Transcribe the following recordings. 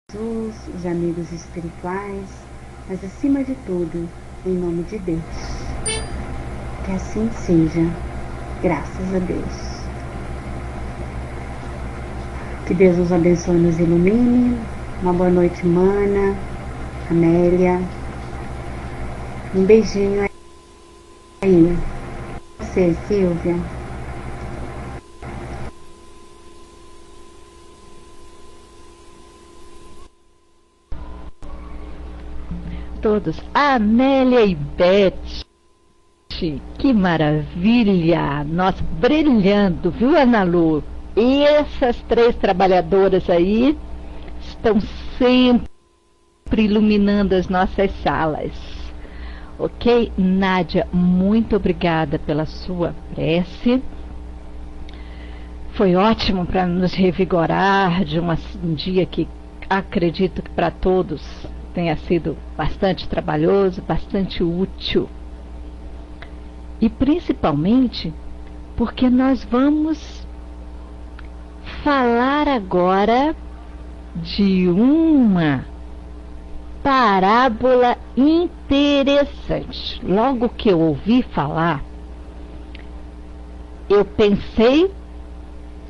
Jesus, os amigos espirituais, mas acima de tudo, em nome de Deus. Que assim seja, graças a Deus. Que Deus os abençoe e nos ilumine. Uma boa noite, Mana, Amélia. Um beijinho aí. Você, Silvia. Todos, Amélia e Beth, que maravilha, nós brilhando, viu, Ana Lu? E essas três trabalhadoras aí estão sempre iluminando as nossas salas, ok? Nádia, muito obrigada pela sua prece, foi ótimo para nos revigorar de um dia que acredito que para todos tenha sido bastante trabalhoso, bastante útil. E principalmente porque nós vamos falar agora de uma parábola interessante. Logo que eu ouvi falar, eu pensei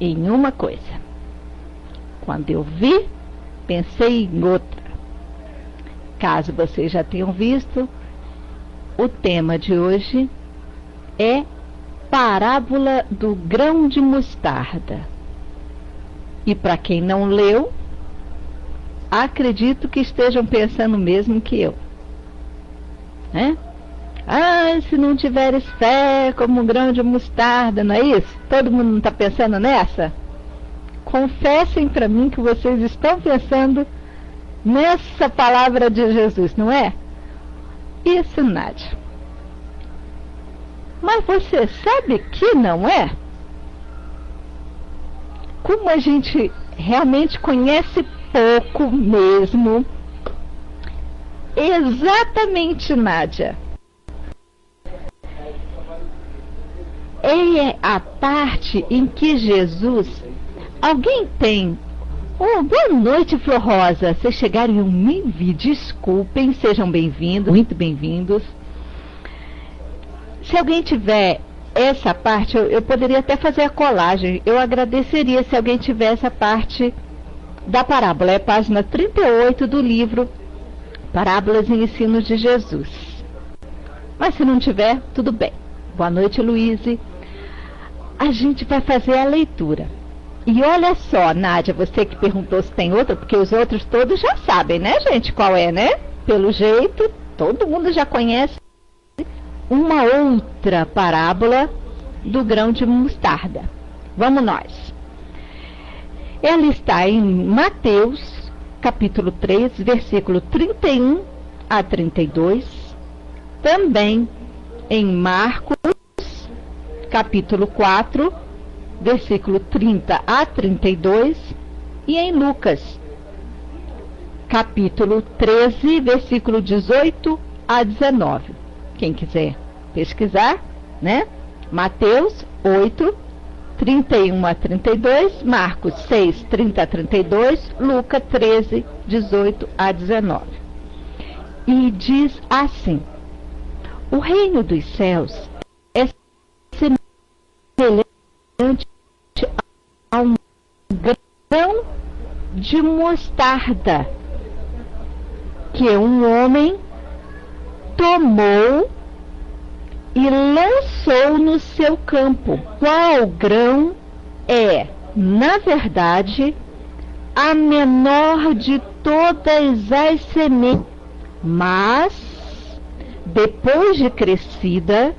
em uma coisa. Quando eu vi, pensei em outra. Caso vocês já tenham visto, o tema de hoje é Parábola do Grão de Mostarda. E para quem não leu, acredito que estejam pensando o mesmo que eu, né? Ah, se não tiveres fé como um grão de mostarda, não é isso? Todo mundo não está pensando nessa? Confessem para mim que vocês estão pensando nessa palavra de Jesus, não é? Isso, Nádia. Mas você sabe que não é? Como a gente realmente conhece pouco mesmo, exatamente, Nádia, é a parte em que Jesus... Alguém tem... Oh, boa noite, Flor Rosa. Vocês chegaram e eu me vi. Desculpem, sejam bem-vindos, muito bem-vindos. Se alguém tiver essa parte, eu poderia até fazer a colagem. Eu agradeceria se alguém tiver essa parte da parábola. É página 38 do livro Parábolas e Ensinos de Jesus. Mas se não tiver, tudo bem. Boa noite, Luíse. A gente vai fazer a leitura. E olha só, Nádia, você que perguntou se tem outra, porque os outros todos já sabem, né, gente, qual é, né? Pelo jeito, todo mundo já conhece uma outra parábola do grão de mostarda. Vamos nós. Ela está em Mateus, capítulo 3, versículo 31 a 32. Também em Marcos, capítulo 4, versículo 30 a 32, e em Lucas, capítulo 13, versículo 18 a 19. Quem quiser pesquisar, né? Mateus 8, 31 a 32, Marcos 6, 30 a 32, Lucas 13, 18 a 19. E diz assim: o reino dos céus é semelhante a um grão de mostarda que um homem tomou e lançou no seu campo. Qual grão é, na verdade, a menor de todas as sementes, mas depois de crescida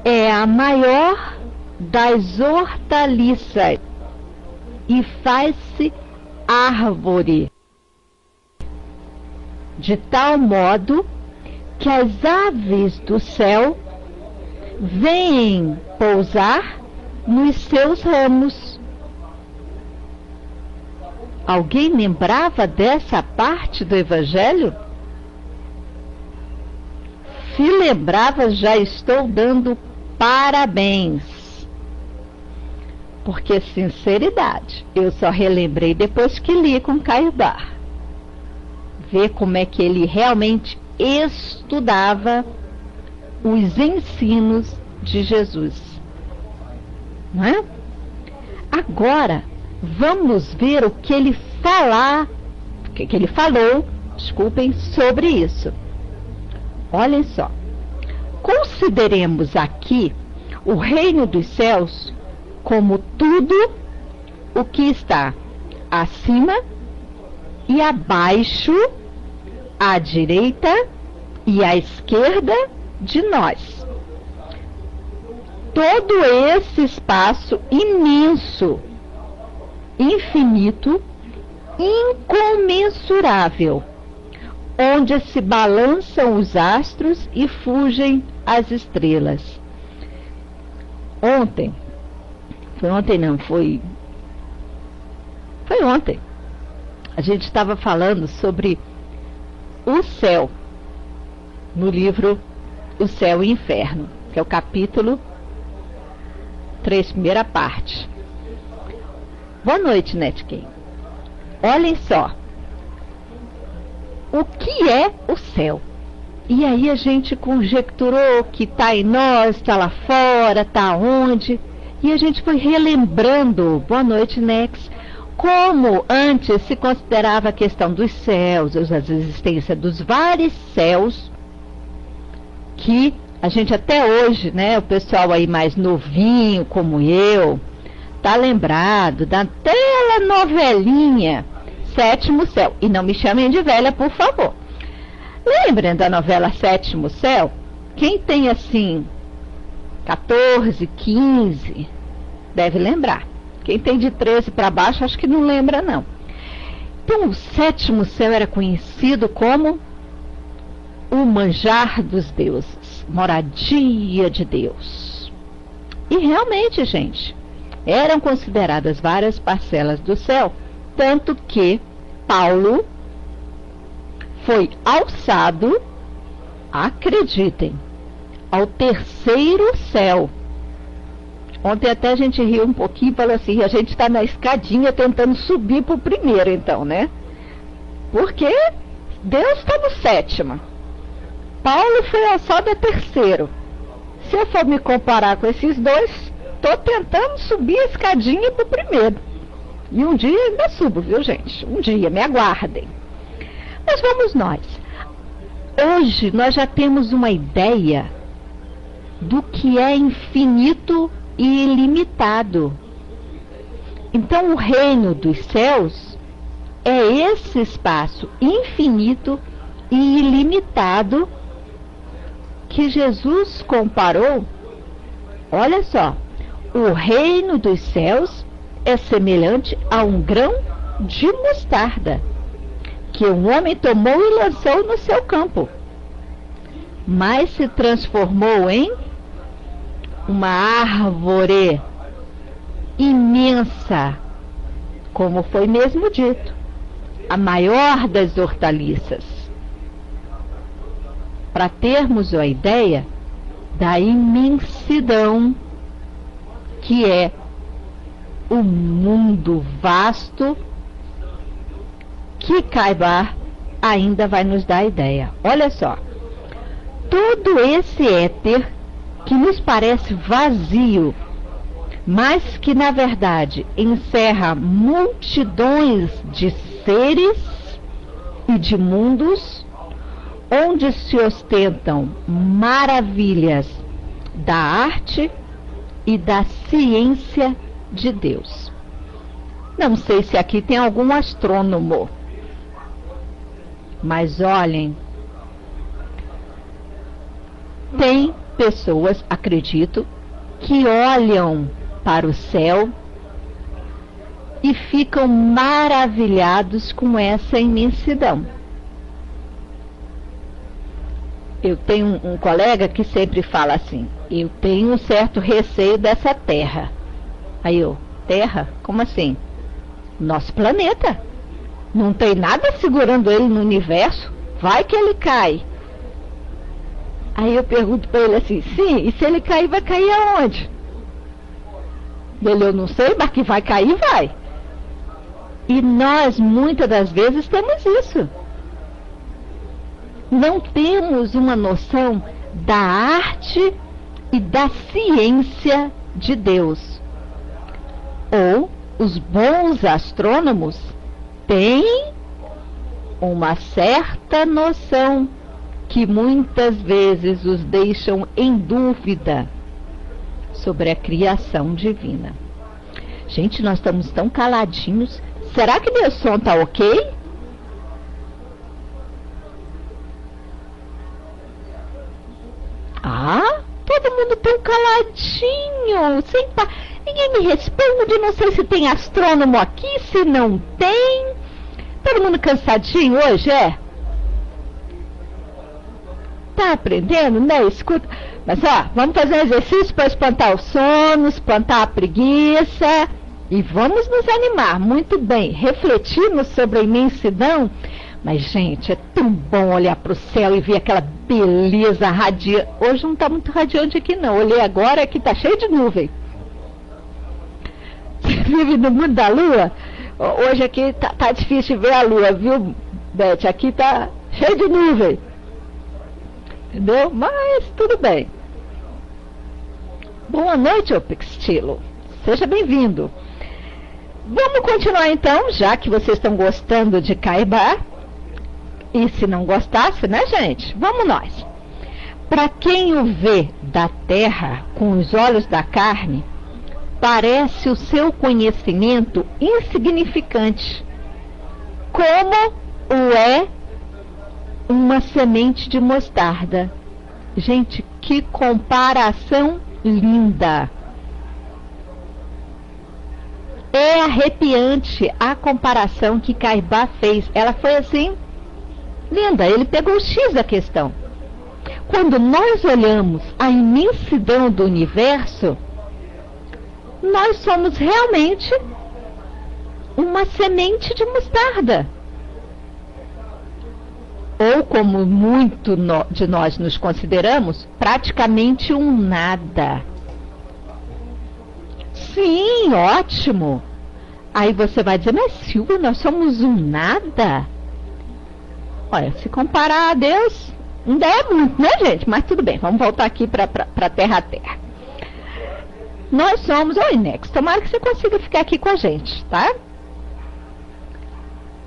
é a maior das hortaliças e faz-se árvore, de tal modo que as aves do céu vêm pousar nos seus ramos. Alguém lembrava dessa parte do Evangelho? Se lembrava, já estou dando parabéns. Porque, sinceridade, eu só relembrei depois que li com Caio Bar. ver como é que ele realmente estudava os ensinos de Jesus, não é? Agora vamos ver o que ele falou, desculpem, sobre isso. Olhem só. Consideremos aqui o reino dos céus como tudo o que está acima e abaixo, à direita e à esquerda de nós. Todo esse espaço imenso, infinito, incomensurável, onde se balançam os astros e fugem as estrelas. Foi ontem. A gente estava falando sobre o céu, no livro O Céu e o Inferno, que é o capítulo 3, primeira parte. Boa noite, Netkin. Olhem só. O que é o céu? E aí a gente conjecturou que está em nós, está lá fora, está onde? E a gente foi relembrando, boa noite, Nex, como antes se considerava a questão dos céus, a existência dos vários céus, que a gente até hoje, né, o pessoal aí mais novinho como eu, tá lembrado daquela novelinha Sétimo Céu. E não me chamem de velha, por favor. Lembrem da novela Sétimo Céu? Quem tem assim 14, 15 deve lembrar. Quem tem de 13 para baixo acho que não lembra não. Então o Sétimo Céu era conhecido como o manjar dos deuses, moradia de Deus. E realmente, gente, eram consideradas várias parcelas do céu, tanto que Paulo foi alçado, acreditem, ao terceiro céu. Ontem até a gente riu um pouquinho e falou assim, a gente está na escadinha tentando subir para o primeiro então, né? Porque Deus está no sétimo. Paulo foi alçado a terceiro. Se eu for me comparar com esses dois, estou tentando subir a escadinha para o primeiro. E um dia ainda subo, viu, gente? Um dia, me aguardem. Mas vamos nós. Hoje nós já temos uma ideia do que é infinito e ilimitado. Então o reino dos céus é esse espaço infinito e ilimitado que Jesus comparou. Olha só, o reino dos céus é semelhante a um grão de mostarda, que um homem tomou e lançou no seu campo, mas se transformou em uma árvore imensa, como foi mesmo dito, a maior das hortaliças. Para termos a ideia da imensidão que é o mundo vasto, que Caibar ainda vai nos dar a ideia. Olha só, todo esse éter que nos parece vazio, mas que na verdade encerra multidões de seres e de mundos, onde se ostentam maravilhas da arte e da ciência de Deus. Não sei se aqui tem algum astrônomo, mas olhem, tem pessoas, acredito, que olham para o céu e ficam maravilhados com essa imensidão. Eu tenho um colega que sempre fala assim, eu tenho um certo receio dessa terra. Aí eu, terra? Como assim? Nosso planeta. Não tem nada segurando ele no universo, vai que ele cai. Aí eu pergunto para ele assim, sim, e se ele cair, vai cair aonde? Ele, eu não sei, mas que vai cair, vai. E nós, muitas das vezes, temos isso. não temos uma noção da arte e da ciência de Deus. Ou os bons astrônomos têm uma certa noção que muitas vezes os deixam em dúvida sobre a criação divina. Gente, nós estamos tão caladinhos. Será que meu som tá ok? Ah, todo mundo tão caladinho, ninguém me responde. Não sei se tem astrônomo aqui, se não tem. Todo mundo cansadinho hoje, é? Tá aprendendo, né? Escuta. Mas ó, vamos fazer um exercício para espantar o sono, espantar a preguiça. E vamos nos animar, muito bem. Refletimos sobre a imensidão. Mas, gente, é tão bom olhar para o céu e ver aquela beleza radiante. Hoje não está muito radiante aqui, não. Olhei agora, aqui está cheio de nuvem. Você vive no mundo da lua? Hoje aqui tá difícil de ver a lua, viu, Beth? Aqui tá cheio de nuvem. Entendeu? Mas tudo bem. Boa noite, ô Pixtilo. Seja bem-vindo. Vamos continuar então, já que vocês estão gostando de Caibá. E se não gostasse, né, gente? Vamos nós. Para quem o vê da terra com os olhos da carne, parece o seu conhecimento insignificante, como o é uma semente de mostarda. Gente, que comparação linda! É arrepiante a comparação que Caibá fez. Ela foi assim, linda. Ele pegou o X da questão. Quando nós olhamos a imensidão do universo, nós somos realmente uma semente de mostarda. Ou, como muito de nós nos consideramos, praticamente um nada. Sim, ótimo. Aí você vai dizer, mas Silvia, nós somos um nada? Olha, se comparar a Deus, ainda é muito, né, gente? Mas tudo bem, vamos voltar aqui para terra a terra. Nós somos, oi, Nex, tomara que você consiga ficar aqui com a gente, tá?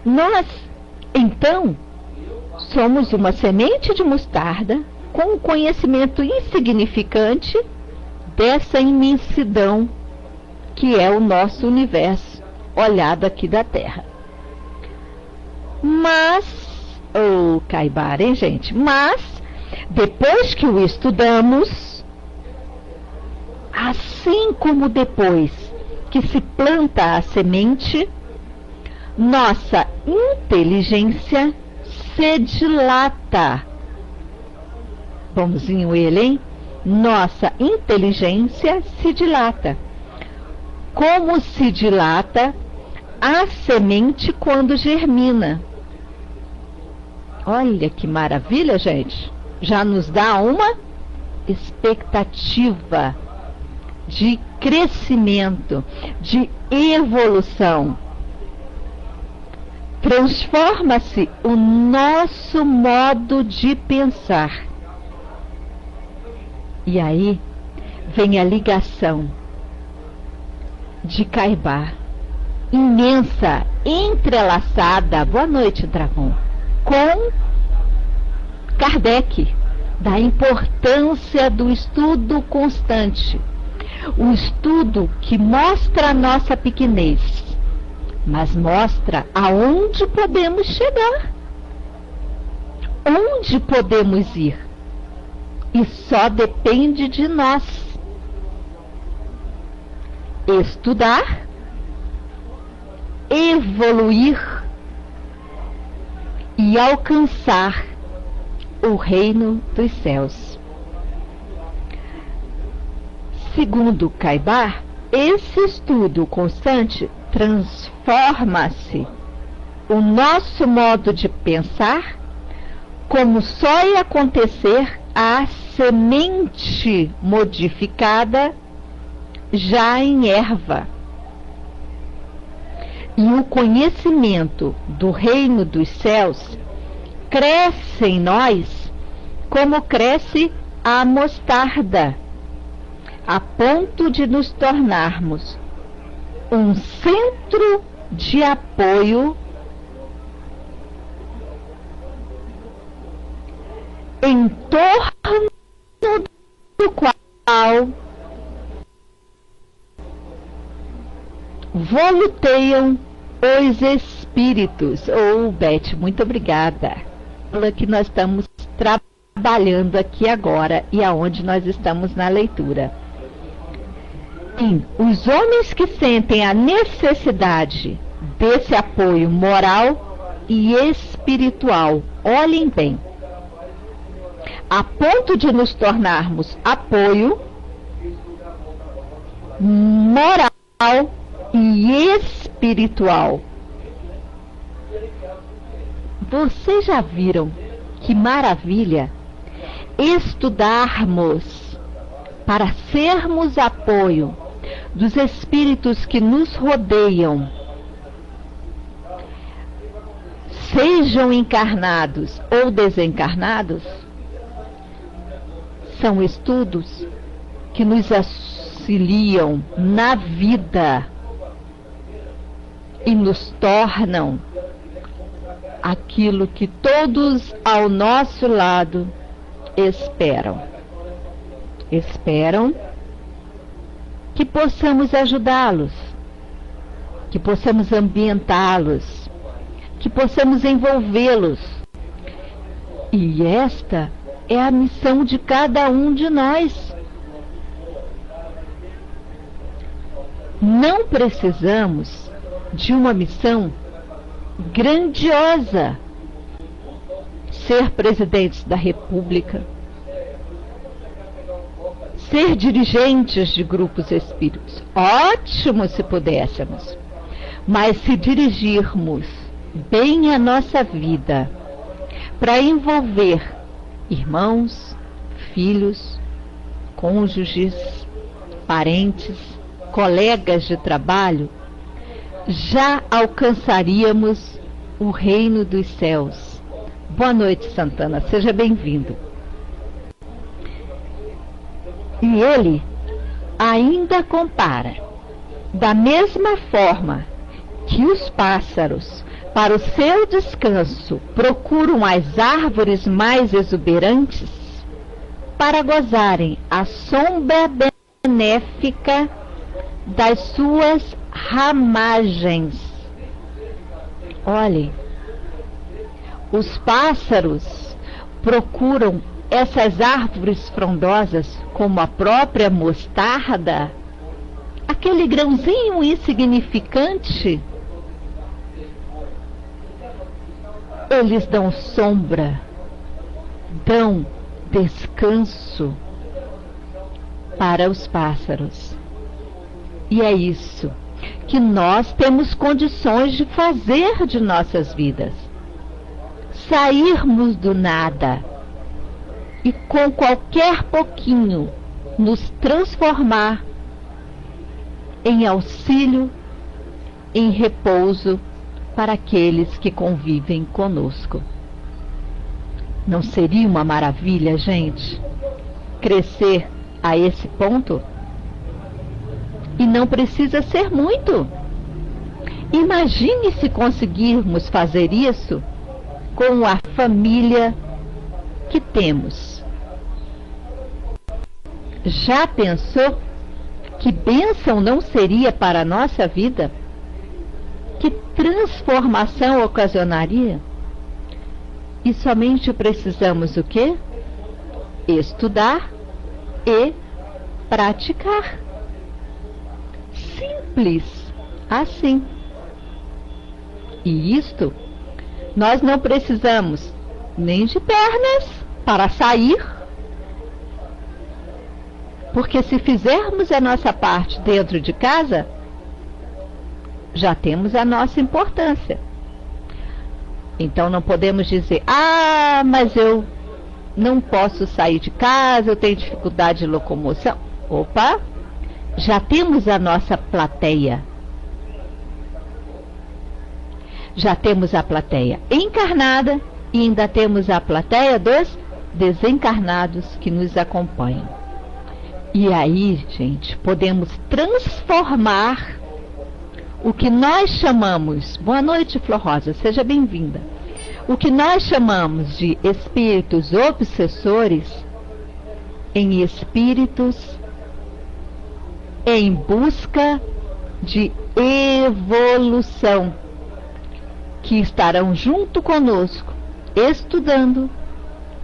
Nós, então, somos uma semente de mostarda com um conhecimento insignificante dessa imensidão que é o nosso universo, olhado aqui da Terra. Mas, Caibá, hein, gente? Mas, depois que o estudamos, assim como depois que se planta a semente, nossa inteligência se dilata. Vãozinho ele, hein? Nossa inteligência se dilata. Como se dilata a semente quando germina. Olha que maravilha, gente. Já nos dá uma expectativa de crescimento, de evolução. Transforma-se o nosso modo de pensar. E aí vem a ligação de Caibá, imensa, entrelaçada, boa noite, Dragão, com Kardec, da importância do estudo constante. O estudo que mostra a nossa pequenez, mas mostra aonde podemos chegar, onde podemos ir. E só depende de nós estudar, evoluir e alcançar o reino dos céus. Segundo Caibá, esse estudo constante transforma-se o nosso modo de pensar, como só ia acontecer a semente modificada já em erva. E o conhecimento do reino dos céus cresce em nós como cresce a mostarda, a ponto de nos tornarmos um centro de apoio em torno do qual voluteiam os espíritos. Beth, muito obrigada. Que nós estamos trabalhando aqui agora e aonde nós estamos na leitura. Sim, os homens que sentem a necessidade desse apoio moral e espiritual, olhem bem, a ponto de nos tornarmos apoio moral e espiritual. Vocês já viram que maravilha estudarmos para sermos apoio dos espíritos que nos rodeiam, sejam encarnados ou desencarnados? São estudos que nos auxiliam na vida e nos tornam aquilo que todos ao nosso lado esperam. Esperam que possamos ajudá-los, que possamos ambientá-los, que possamos envolvê-los. E esta é a missão de cada um de nós. Não precisamos de uma missão grandiosa, ser presidentes da República, ser dirigentes de grupos espíritas. Ótimo se pudéssemos, mas se dirigirmos bem a nossa vida para envolver irmãos, filhos, cônjuges, parentes, colegas de trabalho, já alcançaríamos o reino dos céus. Boa noite, Santana, seja bem-vindo. E ele ainda compara, da mesma forma que os pássaros, para o seu descanso, procuram as árvores mais exuberantes para gozarem a sombra benéfica das suas ramagens. Olhem, os pássaros procuram essas árvores frondosas como a própria mostarda, aquele grãozinho insignificante. Eles dão sombra, dão descanso para os pássaros. E é isso que nós temos condições de fazer de nossas vidas. Sairmos do nada e com qualquer pouquinho nos transformar em auxílio, em repouso para aqueles que convivem conosco. Não seria uma maravilha, gente, crescer a esse ponto? E não precisa ser muito. Imagine se conseguirmos fazer isso com a família que temos. Já pensou que bênção não seria para a nossa vida? Que transformação ocasionaria? E somente precisamos o quê? Estudar e praticar. Simples assim. E isto, nós não precisamos nem de pernas para sair, porque se fizermos a nossa parte dentro de casa, já temos a nossa importância. Então não podemos dizer, mas eu não posso sair de casa, eu tenho dificuldade de locomoção. Opa, já temos a nossa plateia. Já temos a plateia encarnada E ainda temos a plateia dos desencarnados que nos acompanham. E aí, gente, podemos transformar o que nós chamamos, boa noite, Flor Rosa, seja bem-vinda, o que nós chamamos de espíritos obsessores em espíritos em busca de evolução, que estarão junto conosco, estudando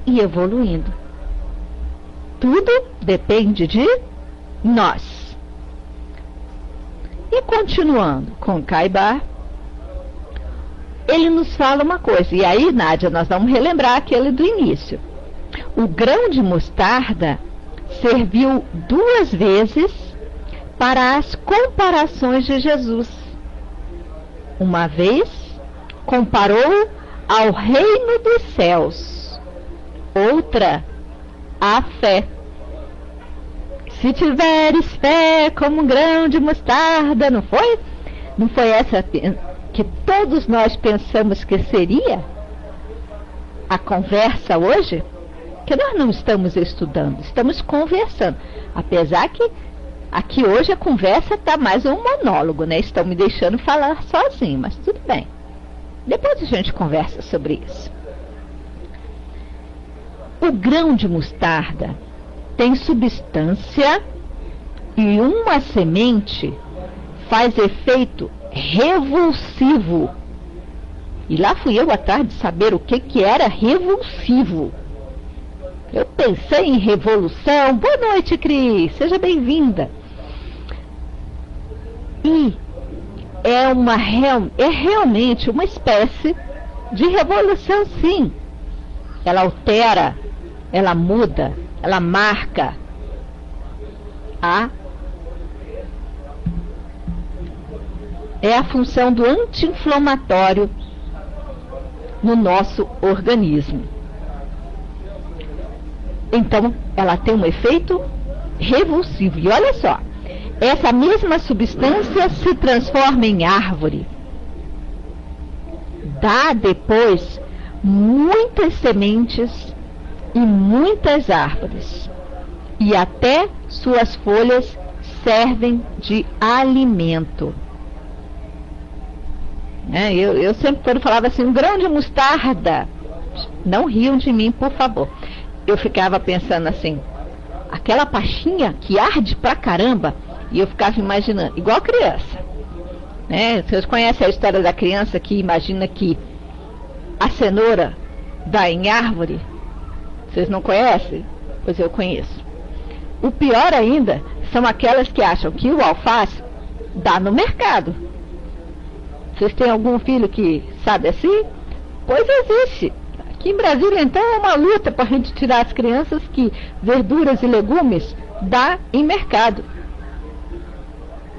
e evoluindo. Tudo depende de nós. E continuando com Caibar, ele nos fala uma coisa, e aí, Nádia, nós vamos relembrar aquele do início. O grão de mostarda serviu 2 vezes para as comparações de Jesus. Uma vez, comparou ao reino dos céus. Outra, a fé. Se tiveres fé como um grão de mostarda, não foi? Não foi essa que todos nós pensamos que seria a conversa hoje? Que nós não estamos estudando, estamos conversando. Apesar que aqui hoje a conversa está mais um monólogo, né? Estão me deixando falar sozinho, mas tudo bem. Depois a gente conversa sobre isso. O grão de mostarda tem substância e uma semente faz efeito revulsivo. E lá fui eu atrás de saber o que era revulsivo. Eu pensei em revolução. Boa noite, Cris. Seja bem-vinda. E é realmente uma espécie de revolução, sim. Ela altera, ela muda, ela marca é a função do anti-inflamatório no nosso organismo. Então, ela tem um efeito revulsivo. E olha só, essa mesma substância se transforma em árvore. Dá depois muitas sementes e muitas árvores. E até suas folhas servem de alimento. Eu sempre, quando falava assim, um grão de mostarda, não riam de mim, por favor. Eu ficava pensando assim, aquela pastinha que arde pra caramba, e eu ficava imaginando, igual criança, né? Vocês conhecem a história da criança que imagina que a cenoura dá em árvore? Vocês não conhecem? Pois eu conheço. O pior ainda são aquelas que acham que o alface dá no mercado. Vocês têm algum filho que sabe assim? Pois existe. Aqui em Brasília, então, é uma luta para a gente tirar as crianças que verduras e legumes dá em mercado.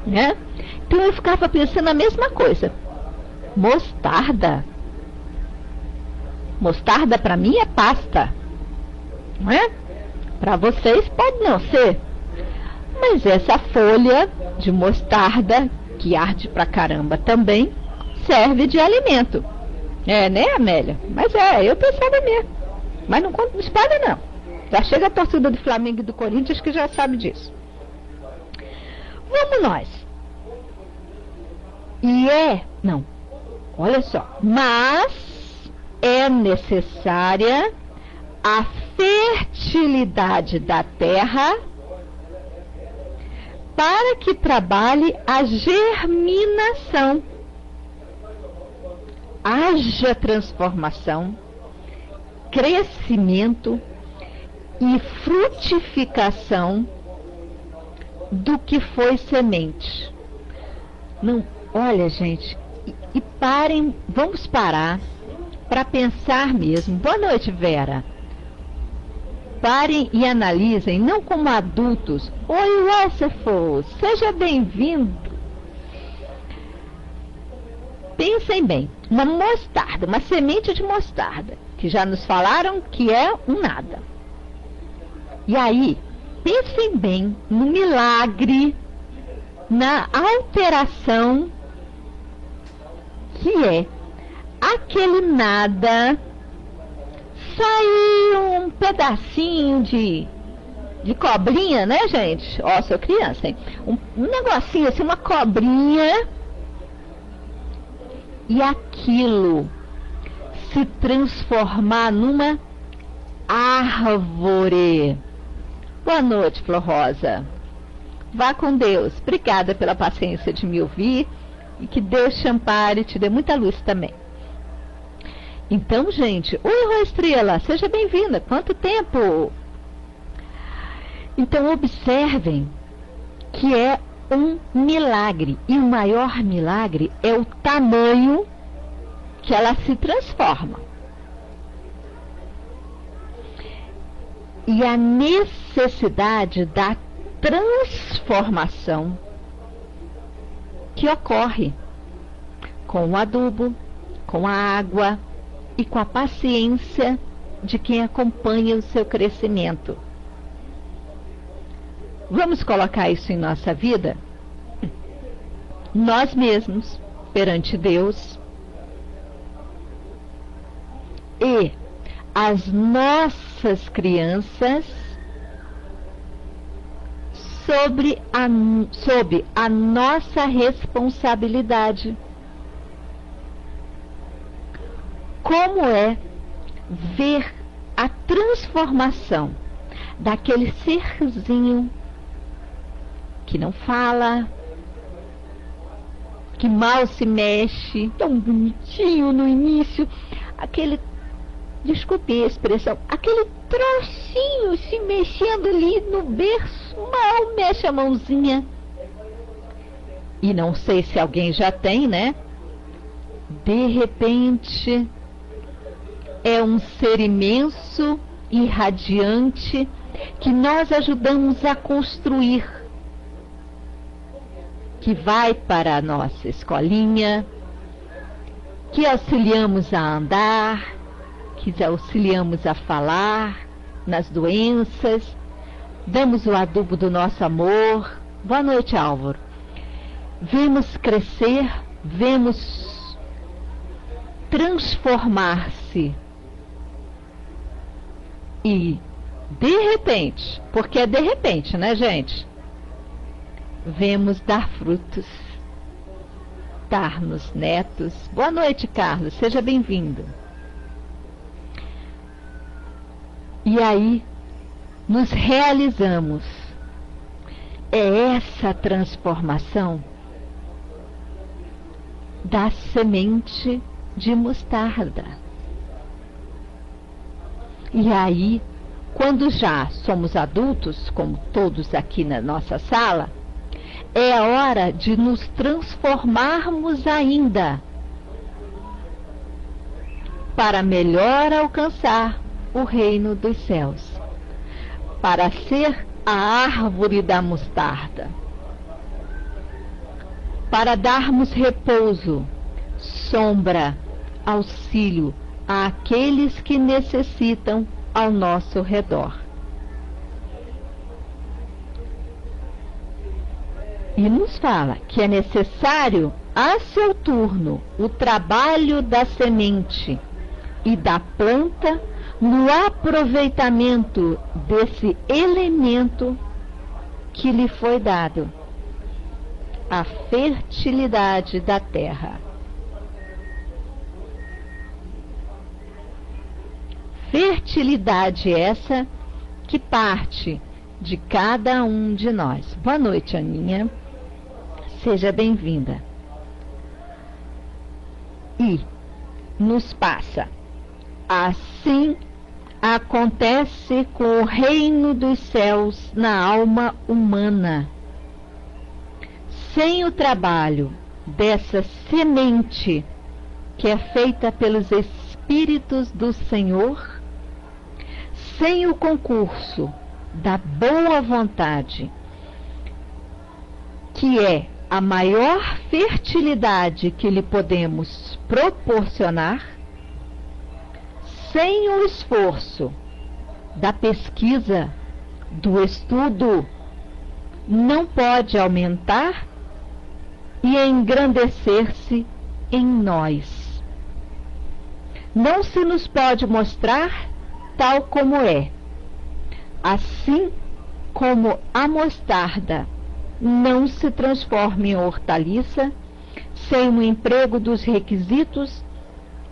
Né? Então eu ficava pensando a mesma coisa. Mostarda. Mostarda para mim é pasta. Não é? Para vocês pode não ser. Mas essa folha de mostarda, que arde pra caramba também, serve de alimento. É, né, Amélia? Mas eu pensava mesmo. Mas não conta espada, não. Já chega a torcida do Flamengo e do Corinthians que já sabe disso. Vamos nós. Olha só. Mas é necessária a fertilidade da terra para que trabalhe a germinação. Haja transformação, crescimento e frutificação do que foi semente. Não, olha, gente, e parem, vamos parar para pensar mesmo. Boa noite, Vera. Parem e analisem, não como adultos. Oi, Westerful, seja bem-vindo. Pensem bem, uma mostarda, uma semente de mostarda, que já nos falaram que é um nada. E aí, pensem bem no milagre, na alteração que é aquele nada sair um pedacinho de cobrinha, né, gente? Ó, sou criança, hein? Um negocinho assim, uma cobrinha, e aquilo se transformar numa árvore. Boa noite, Flor Rosa. Vá com Deus. Obrigada pela paciência de me ouvir, e que Deus te ampare e te dê muita luz também. Então, gente, oi, Rô Estrela, seja bem-vinda. Quanto tempo? Então, observem que é um milagre, e o maior milagre é o tamanho que ela se transforma. E a necessidade da transformação que ocorre com o adubo, com a água e com a paciência de quem acompanha o seu crescimento. Vamos colocar isso em nossa vida? Nós mesmos, perante Deus, e as nossas crianças sob a nossa responsabilidade. Como é ver a transformação daquele serzinho que não fala, que mal se mexe, tão bonitinho no início, aquele, desculpe a expressão, aquele trocinho se mexendo ali no berço, mal mexe a mãozinha. E não sei se alguém já tem, né? De repente, é um ser imenso e radiante que nós ajudamos a construir, que vai para a nossa escolinha, que auxiliamos a andar, que auxiliamos a falar nas doenças, damos o adubo do nosso amor. Boa noite, Álvaro. Vemos crescer, vemos transformar-se. E, de repente, porque é de repente, né, gente? Vemos dar frutos, dar-nos netos. Boa noite, Carlos, seja bem-vindo. E aí, nos realizamos. É essa transformação da semente de mostarda. E aí, quando já somos adultos, como todos aqui na nossa sala, é a hora de nos transformarmos ainda, para melhor alcançar o reino dos céus, para ser a árvore da mostarda, para darmos repouso, sombra, auxílio àqueles que necessitam ao nosso redor. E nos fala que é necessário, a seu turno, o trabalho da semente e da planta no aproveitamento desse elemento que lhe foi dado, a fertilidade da terra. Fertilidade essa que parte de cada um de nós. Boa noite, Aninha. Seja bem-vinda. E nos passa. Assim acontece com o reino dos céus na alma humana. Sem o trabalho dessa semente que é feita pelos Espíritos do Senhor, sem o concurso da boa vontade, que é a maior fertilidade que lhe podemos proporcionar, sem o esforço da pesquisa, do estudo, não pode aumentar e engrandecer-se em nós. Não se nos pode mostrar tal como é. Assim como a mostarda não se transforma em hortaliça sem o emprego dos requisitos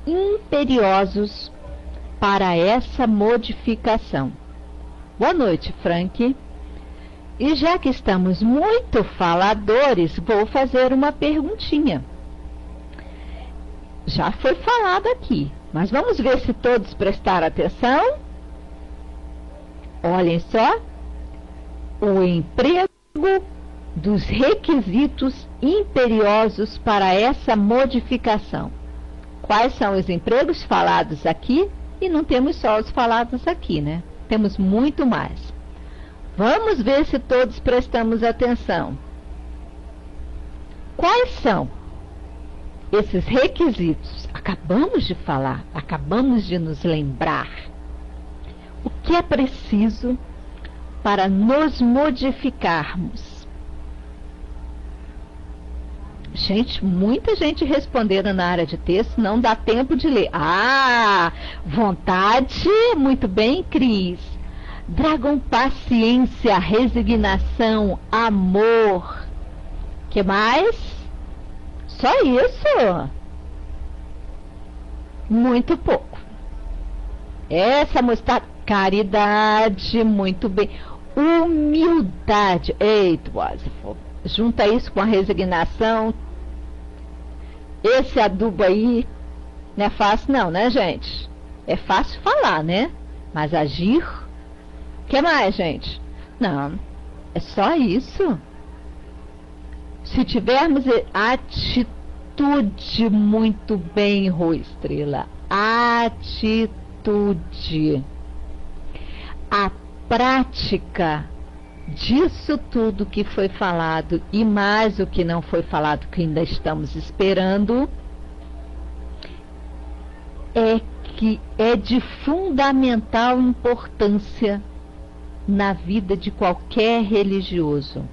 imperiosos para essa modificação. Boa noite, Frank. E já que estamos muito faladores, vou fazer uma perguntinha. Já foi falado aqui, mas vamos ver se todos prestaram atenção. Olhem só, o emprego dos requisitos imperiosos para essa modificação. Quais são os empregos falados aqui? E não temos só os falados aqui, né? Temos muito mais. Vamos ver se todos prestamos atenção. Quais são esses requisitos? Acabamos de falar, acabamos de nos lembrar. O que é preciso para nos modificarmos? Gente, muita gente respondendo na área de texto, não dá tempo de ler. Ah, vontade, muito bem, Cris. Dragam paciência, resignação, amor. Que mais? Só isso? Muito pouco. Essa mostarda, caridade, muito bem. Humildade. Eita, junta isso com a resignação. Esse adubo aí não é fácil não, né, gente? É fácil falar, né? Mas agir... O que mais, gente? Não, é só isso. Se tivermos atitude, muito bem, Rô Estrela. Atitude. A prática disso tudo que foi falado e mais o que não foi falado, que ainda estamos esperando, é que é de fundamental importância na vida de qualquer religioso.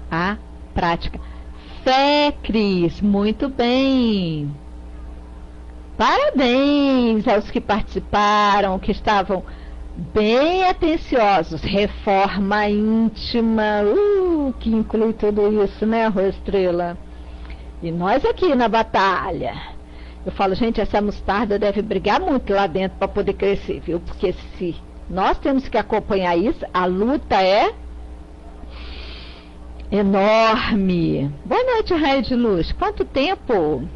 A prática. Fé, Cris, muito bem. Parabéns aos que participaram, que estavam bem atenciosos. Reforma íntima, que inclui tudo isso, né, Rô Estrela? E nós aqui na batalha. Eu falo, gente, essa mostarda deve brigar muito lá dentro para poder crescer, viu? Porque se nós temos que acompanhar isso, a luta é enorme. Boa noite, Raio de Luz. Quanto tempo?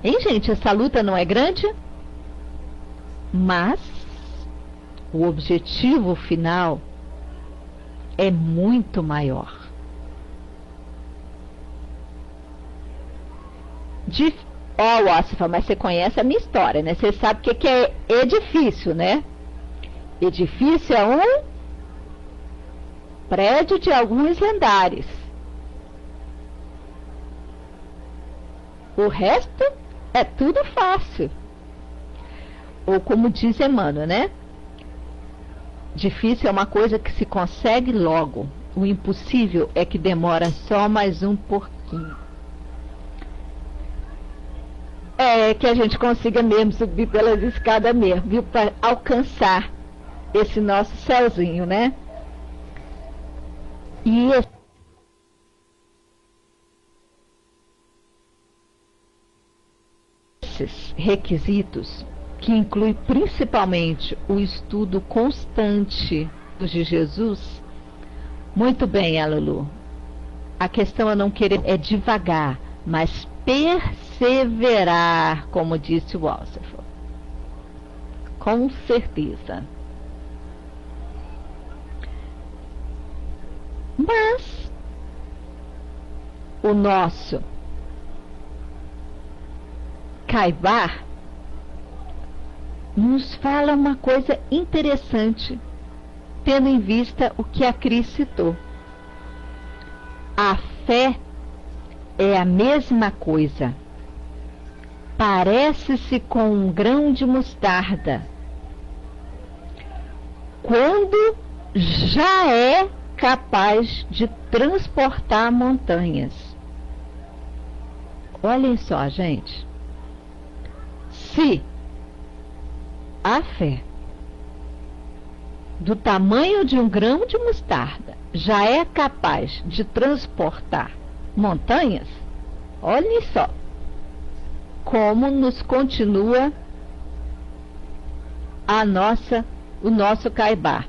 Hein, gente? Essa luta não é grande? Mas o objetivo final é muito maior. Wassifa, mas você conhece a minha história, né? Você sabe o que é edifício, né? Edifício é um prédio de alguns andares. O resto é tudo fácil. Ou como diz Emmanuel, né? Difícil é uma coisa que se consegue logo. O impossível é que demora só mais um pouquinho. É que a gente consiga mesmo subir pelas escadas mesmo, viu? Para alcançar esse nosso céuzinho, né? E esses requisitos, que inclui principalmente o estudo constante de Jesus, muito bem, Alulu. A questão é não querer, é devagar, mas perseverar, como disse o Wassifa. Com certeza. Mas o nosso Caibar nos fala uma coisa interessante, tendo em vista o que a Cris citou. A fé é a mesma coisa. Parece-se com um grão de mostarda, quando já é capaz de transportar montanhas. Olhem só, gente. Se a fé do tamanho de um grão de mostarda já é capaz de transportar montanhas, olhem só como nos continua o nosso Caibá.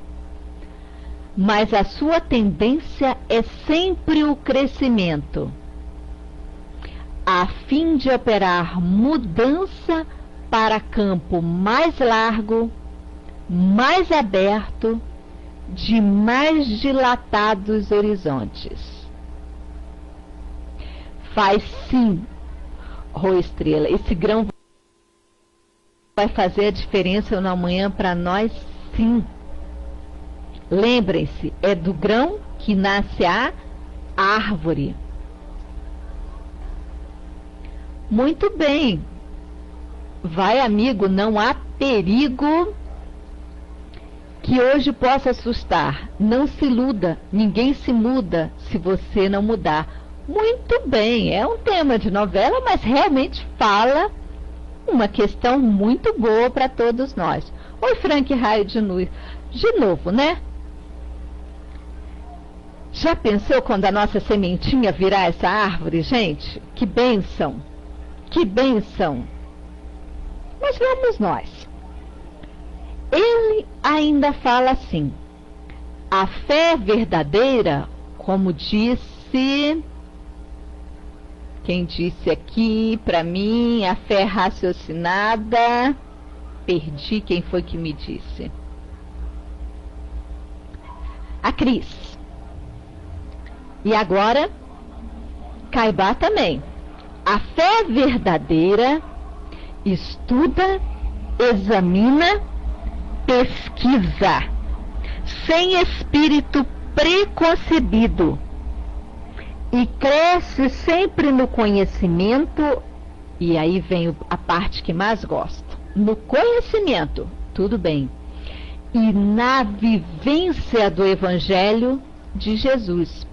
Mas a sua tendência é sempre o crescimento, a fim de operar mudança para campo mais largo, mais aberto, de mais dilatados horizontes. Faz sim, Rô Estrela, esse grão vai fazer a diferença na manhã para nós, sim. Lembrem-se, é do grão que nasce a árvore. Muito bem. Vai, amigo, não há perigo que hoje possa assustar. Não se iluda, ninguém se muda se você não mudar. Muito bem, é um tema de novela, mas realmente fala uma questão muito boa para todos nós. Oi, Frank Raio de novo, né? Já pensou quando a nossa sementinha virar essa árvore, gente? Que bênção! Que bênção! Mas vamos nós. Ele ainda fala assim: a fé verdadeira, como disse, quem disse aqui para mim, a fé raciocinada, perdi quem foi que me disse. A Cris. E agora, Caibá também. A fé verdadeira estuda, examina, pesquisa, sem espírito preconcebido, e cresce sempre no conhecimento, e aí vem a parte que mais gosto, no conhecimento, tudo bem, e na vivência do Evangelho de Jesus.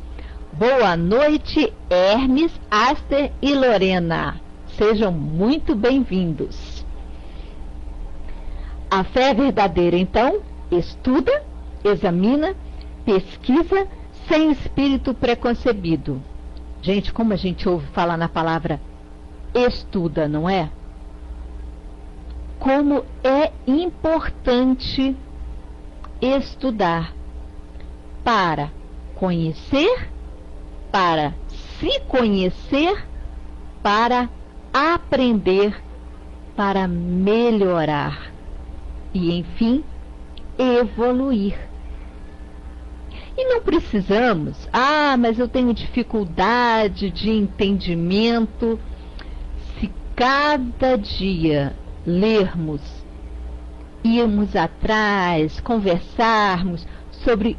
Boa noite, Hermes, Aster e Lorena. Sejam muito bem-vindos. A fé verdadeira, então, estuda, examina, pesquisa, sem espírito preconcebido. Gente, como a gente ouve falar na palavra estuda, não é? Como é importante estudar para conhecer, para se conhecer, para aprender, para melhorar e, enfim, evoluir. E não precisamos, mas eu tenho dificuldade de entendimento. Se cada dia lermos, irmos atrás, conversarmos sobre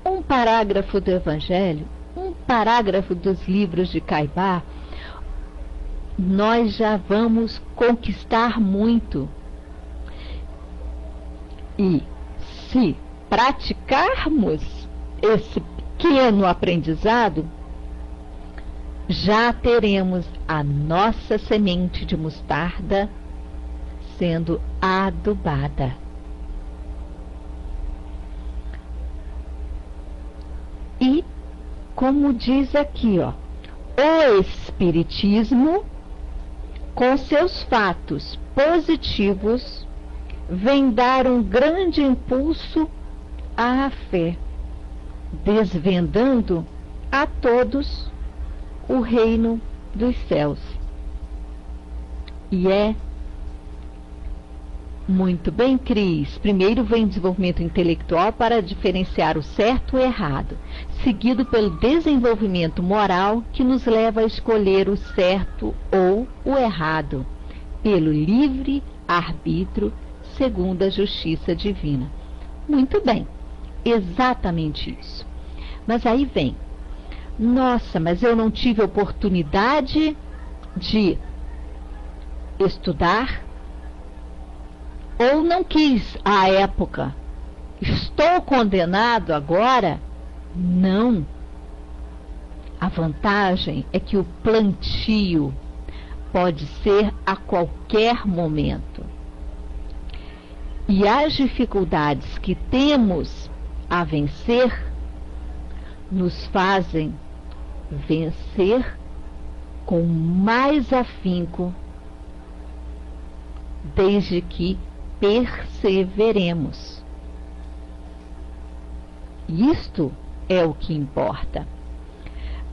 um parágrafo do Evangelho, um parágrafo dos livros de Caibá, nós já vamos conquistar muito. E se praticarmos esse pequeno aprendizado, já teremos a nossa semente de mostarda sendo adubada. E, como diz aqui, o Espiritismo, com seus fatos positivos, vem dar um grande impulso à fé, desvendando a todos o reino dos céus. E é muito bem, Cris. Primeiro vem o desenvolvimento intelectual para diferenciar o certo e o errado, seguido pelo desenvolvimento moral que nos leva a escolher o certo ou o errado, pelo livre arbítrio, segundo a justiça divina. Muito bem, exatamente isso. Mas aí vem, nossa, mas eu não tive oportunidade de estudar, ou não quis à época. Estou condenado agora? Não. A vantagem é que o plantio pode ser a qualquer momento. E as dificuldades que temos a vencer nos fazem vencer com mais afinco, desde que perseveremos. Isto é o que importa.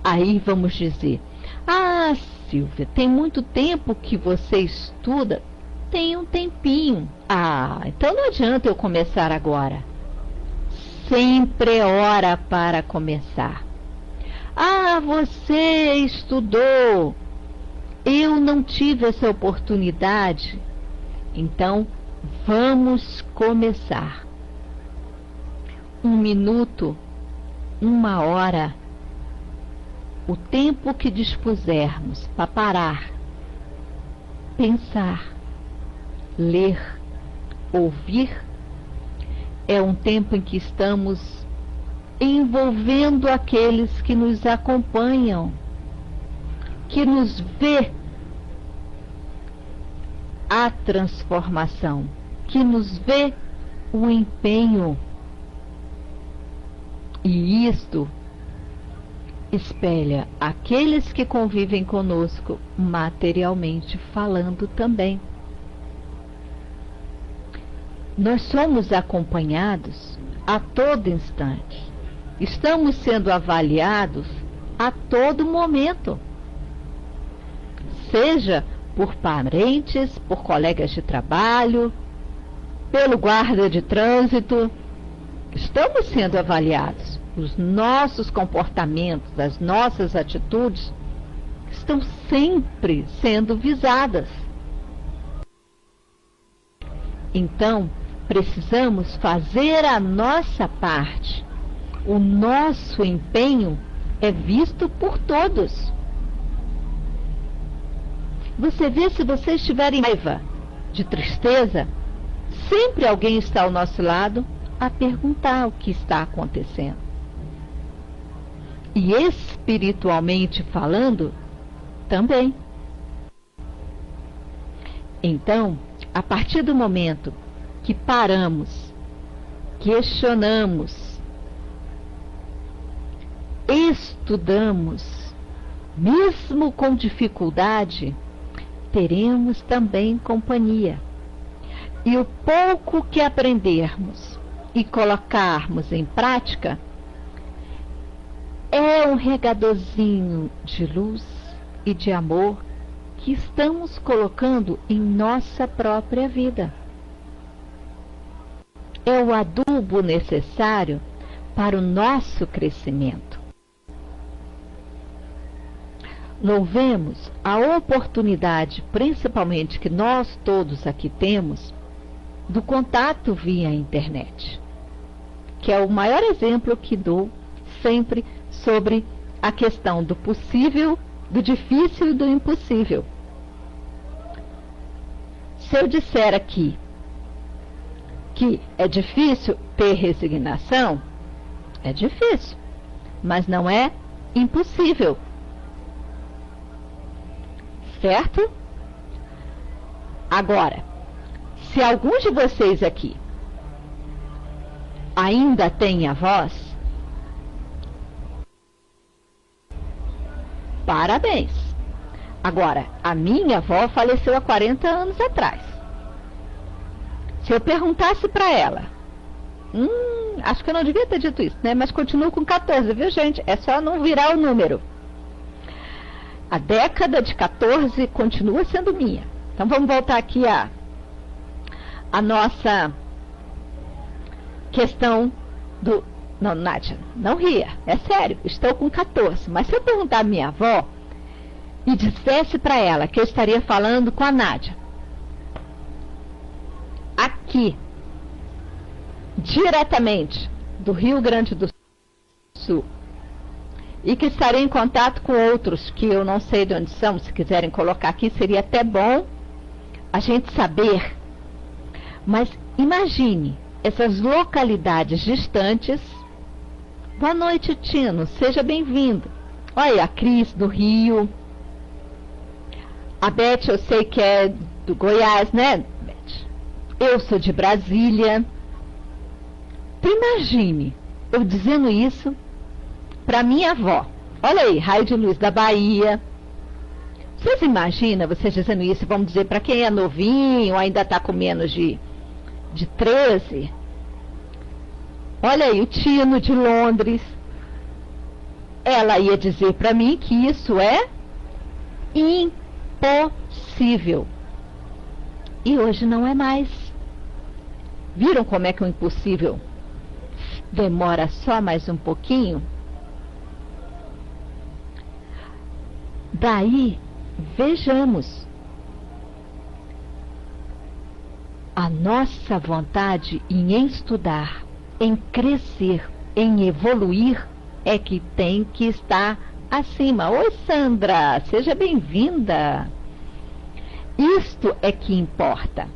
Aí vamos dizer: ah, Silvia, tem muito tempo que você estuda. Tem um tempinho. Ah, então não adianta eu começar agora. Sempre é hora para começar. Ah, você estudou. Eu não tive essa oportunidade. Então, vamos começar. 1 minuto, 1 hora, o tempo que dispusermos para parar, pensar, ler, ouvir, é um tempo em que estamos envolvendo aqueles que nos acompanham, que nos vê a transformação, que nos vê o empenho. E isto espelha aqueles que convivem conosco materialmente falando também. Nós somos acompanhados a todo instante. Estamos sendo avaliados a todo momento. Seja por parentes, por colegas de trabalho, pelo guarda de trânsito. Estamos sendo avaliados. Os nossos comportamentos, as nossas atitudes estão sempre sendo visadas. Então, precisamos fazer a nossa parte. O nosso empenho é visto por todos. Você vê, se você estiver em raiva, de tristeza, sempre alguém está ao nosso lado a perguntar o que está acontecendo. E espiritualmente falando, também. Então, a partir do momento que paramos, questionamos, estudamos, mesmo com dificuldade, teremos também companhia. E o pouco que aprendermos e colocarmos em prática é um regadorzinho de luz e de amor que estamos colocando em nossa própria vida. É o adubo necessário para o nosso crescimento. Louvemos a oportunidade, principalmente que nós todos aqui temos, do contato via internet, que é o maior exemplo que dou sempre sobre a questão do possível, do difícil e do impossível. Se eu disser aqui que é difícil ter resignação, é difícil, mas não é impossível. Certo? Agora, se alguns de vocês aqui ainda têm avós, parabéns. Agora, a minha avó faleceu há 40 anos atrás. Se eu perguntasse para ela, acho que eu não devia ter dito isso, né? Mas continuo com 14, viu, gente? É só não virar o número. A década de 14 continua sendo minha. Então vamos voltar aqui a nossa questão do... Não, Nádia, não ria. É sério, estou com 14. Mas se eu perguntar à minha avó e dissesse para ela que eu estaria falando com a Nádia, aqui, diretamente do Rio Grande do Sul, e que estarei em contato com outros que eu não sei de onde são, se quiserem colocar aqui, seria até bom a gente saber. Mas imagine essas localidades distantes. Boa noite, Tino, seja bem-vindo. Olha, a Cris do Rio, a Beth, eu sei que é do Goiás, né, Beth? Eu sou de Brasília. Tu imagine eu dizendo isso para minha avó. Olha aí, Raio de Luz da Bahia. Vocês imaginam vocês dizendo isso, vamos dizer, para quem é novinho, ainda está com menos de 13? Olha aí, o Tino de Londres. Ela ia dizer para mim que isso é impossível. E hoje não é mais. Viram como é que o impossível demora só mais um pouquinho? Daí, vejamos, a nossa vontade em estudar, em crescer, em evoluir, é que tem que estar acima. Oi, Sandra, seja bem-vinda. Isto é que importa,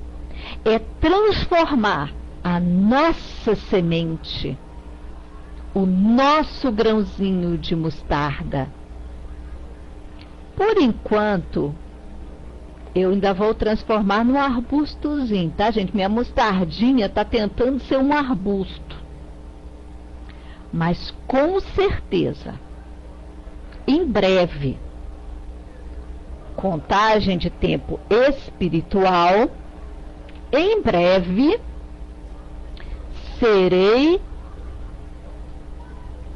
é transformar a nossa semente, o nosso grãozinho de mostarda. Por enquanto, eu ainda vou transformar num arbustozinho, tá, gente? Minha mostardinha está tentando ser um arbusto. Mas com certeza, em breve, contagem de tempo espiritual, em breve, serei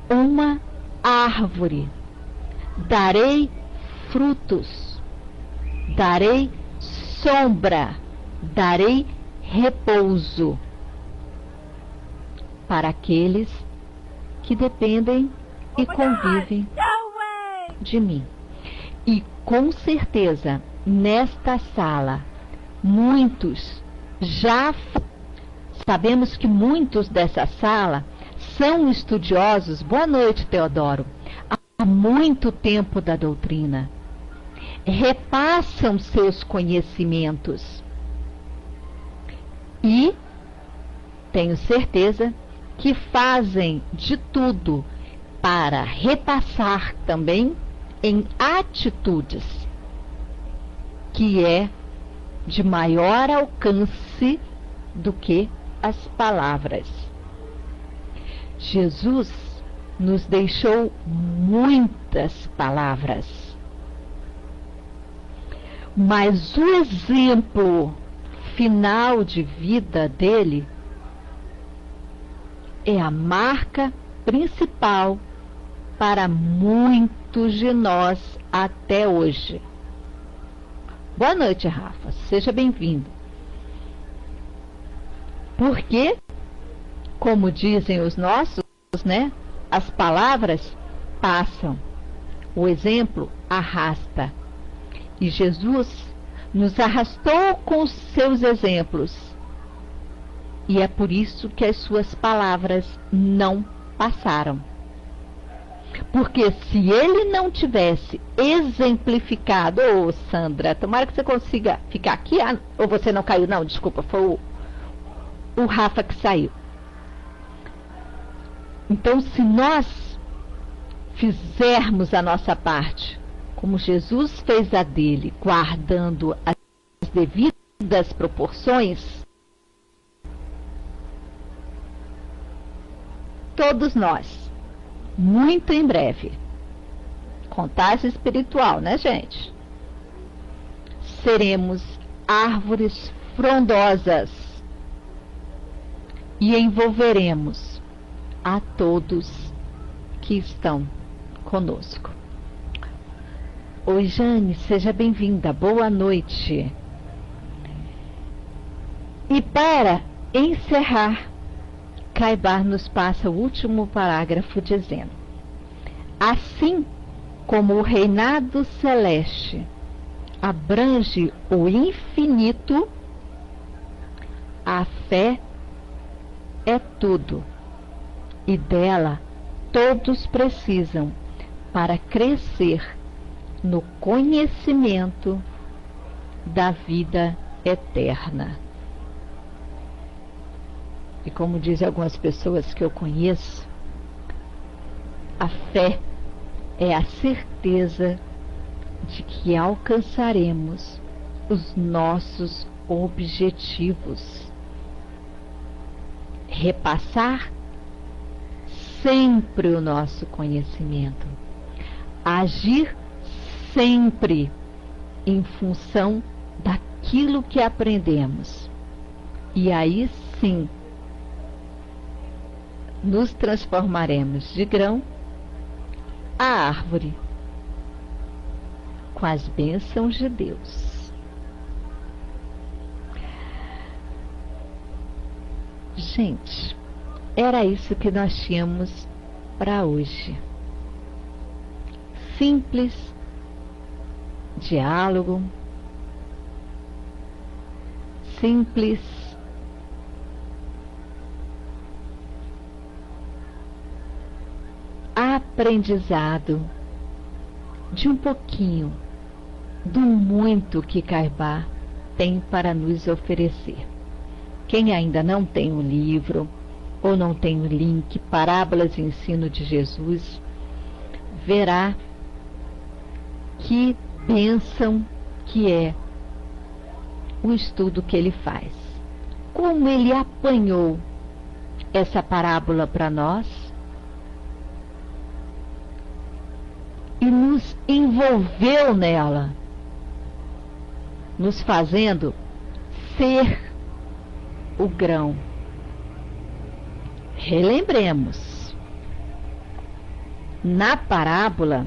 uma árvore, darei frutos, darei sombra, darei repouso para aqueles que dependem e convivem de mim. E com certeza, nesta sala, muitos já sabemos que muitos dessa sala são estudiosos. Boa noite, Teodoro. Há muito tempo da doutrina. Repassam seus conhecimentos. E tenho certeza que fazem de tudo para repassar também em atitudes, que é de maior alcance do que as palavras. Jesus nos deixou muitas palavras, mas o exemplo final de vida dele é a marca principal para muitos de nós até hoje. Boa noite, Rafa. Seja bem-vindo. Porque, como dizem os nossos, né, as palavras passam, o exemplo arrasta. E Jesus nos arrastou com os seus exemplos. E é por isso que as suas palavras não passaram. Porque se ele não tivesse exemplificado, Sandra, tomara que você consiga ficar aqui, ou você não caiu, não, desculpa, foi o Rafa que saiu. Então, se nós fizermos a nossa parte, como Jesus fez a dele, guardando as devidas proporções, todos nós, muito em breve, contagem espiritual, né, gente? Seremos árvores frondosas e envolveremos a todos que estão conosco. Oi, Jane, seja bem-vinda, boa noite. E para encerrar, Caibar nos passa o último parágrafo dizendo: assim como o reinado celeste abrange o infinito, a fé é tudo, e dela todos precisam para crescer no conhecimento da vida eterna. E como dizem algumas pessoas que eu conheço, a fé é a certeza de que alcançaremos os nossos objetivos. repassar sempre o nosso conhecimento, agir sempre em função daquilo que aprendemos. E aí sim, nos transformaremos de grão a árvore, com as bênçãos de Deus. Gente, era isso que nós tínhamos para hoje. Simples diálogo, simples aprendizado de um pouquinho do muito que Caibá tem para nos oferecer. Quem ainda não tem o livro ou não tem o link Parábolas e Ensino de Jesus, verá que bênção que é o estudo que ele faz. Como ele apanhou essa parábola para nós e nos envolveu nela, nos fazendo ser o grão. Relembremos, na parábola,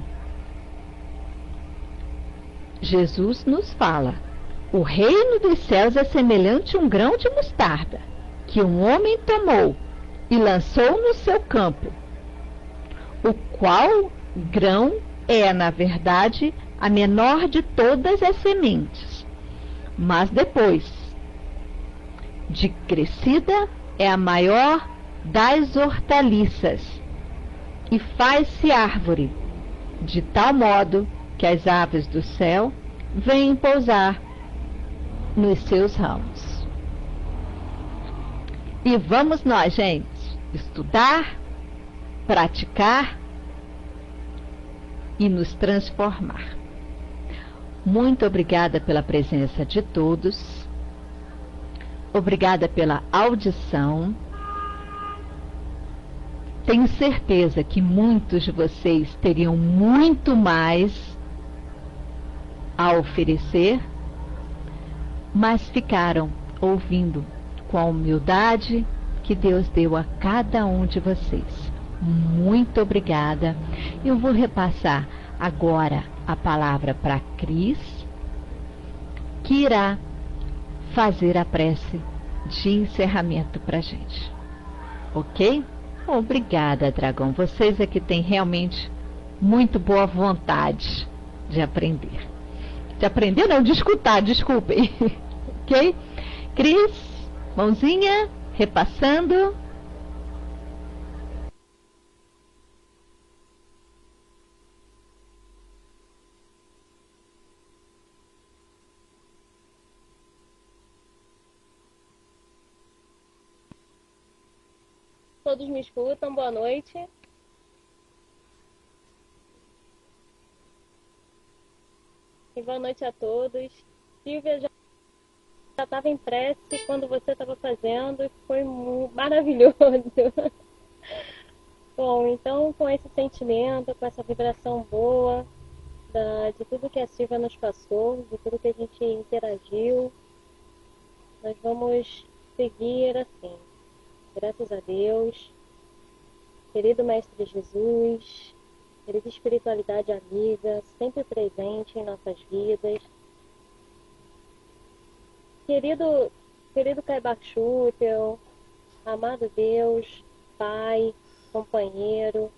Jesus nos fala: o reino dos céus é semelhante a um grão de mostarda, que um homem tomou e lançou no seu campo, o qual grão é, na verdade, a menor de todas as sementes, mas depois de crescida é a maior das hortaliças e faz-se árvore, de tal modo que as aves do céu vêm pousar nos seus ramos. E vamos nós, gente, estudar, praticar e nos transformar. Muito obrigada pela presença de todos. Obrigada pela audição. Tenho certeza que muitos de vocês teriam muito mais a oferecer, mas ficaram ouvindo com a humildade que Deus deu a cada um de vocês. Muito obrigada. Eu vou repassar agora a palavra para Cris, que irá fazer a prece de encerramento para a gente. Ok? Obrigada, Dragão. Vocês é que têm realmente muito boa vontade de aprender. De aprender não, de escutar, desculpem. Ok? Cris, mãozinha, repassando. Todos me escutam, boa noite. E boa noite a todos. Silvia já estava em prece quando você estava fazendo e foi maravilhoso. Bom, então com esse sentimento, com essa vibração boa de tudo que a Silvia nos passou, de tudo que a gente interagiu, nós vamos seguir assim. Graças a Deus, querido Mestre Jesus, querida espiritualidade amiga, sempre presente em nossas vidas, querido Caibá Schutel, amado Deus, Pai, companheiro,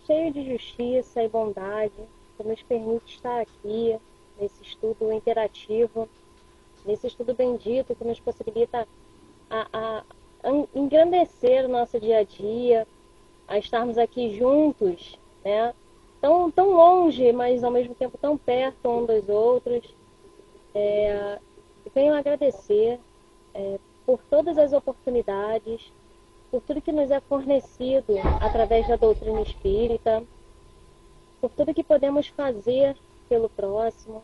cheio de justiça e bondade, que nos permite estar aqui nesse estudo interativo, nesse estudo bendito que nos possibilita a engrandecer o nosso dia a dia, a estarmos aqui juntos, né? Tão longe, mas ao mesmo tempo tão perto um dos outros. Venho agradecer por todas as oportunidades, por tudo que nos é fornecido através da doutrina espírita, por tudo que podemos fazer pelo próximo,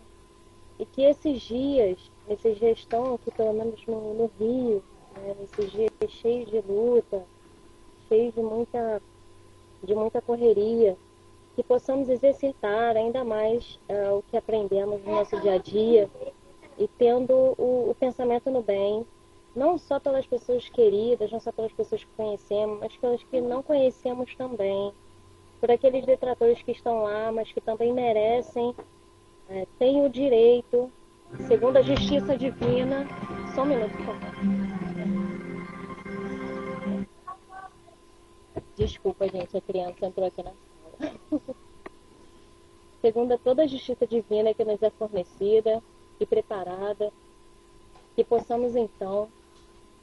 e que esses dias, esses dias estão aqui pelo menos no Rio, né, nesses dias cheios de luta, cheios de muita correria, que possamos exercitar ainda mais o que aprendemos no nosso dia a dia e tendo o pensamento no bem, não só pelas pessoas queridas, não só pelas pessoas que conhecemos, mas pelas que não conhecemos também, por aqueles detratores que estão lá, mas que também merecem, têm o direito, segundo a justiça divina. Só um minuto, por favor. Desculpa, gente, a criança entrou aqui na sala. Segundo toda a justiça divina que nos é fornecida e preparada, que possamos então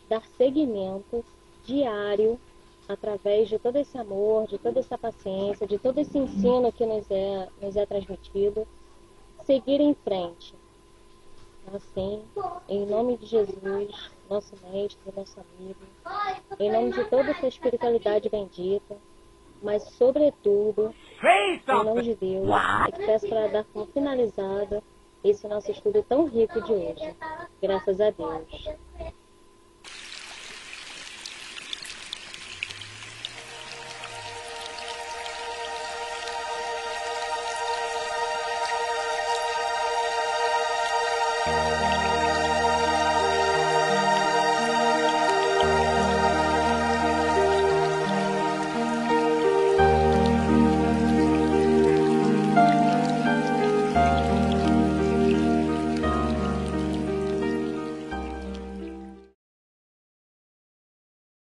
dar seguimento diário através de todo esse amor, de toda essa paciência, de todo esse ensino que nos é transmitido, seguir em frente. Assim, em nome de Jesus, nosso mestre, nosso amigo, em nome de toda essa espiritualidade bendita, mas sobretudo, em nome de Deus, é que peço para dar como finalizado esse nosso estudo tão rico de hoje. Graças a Deus.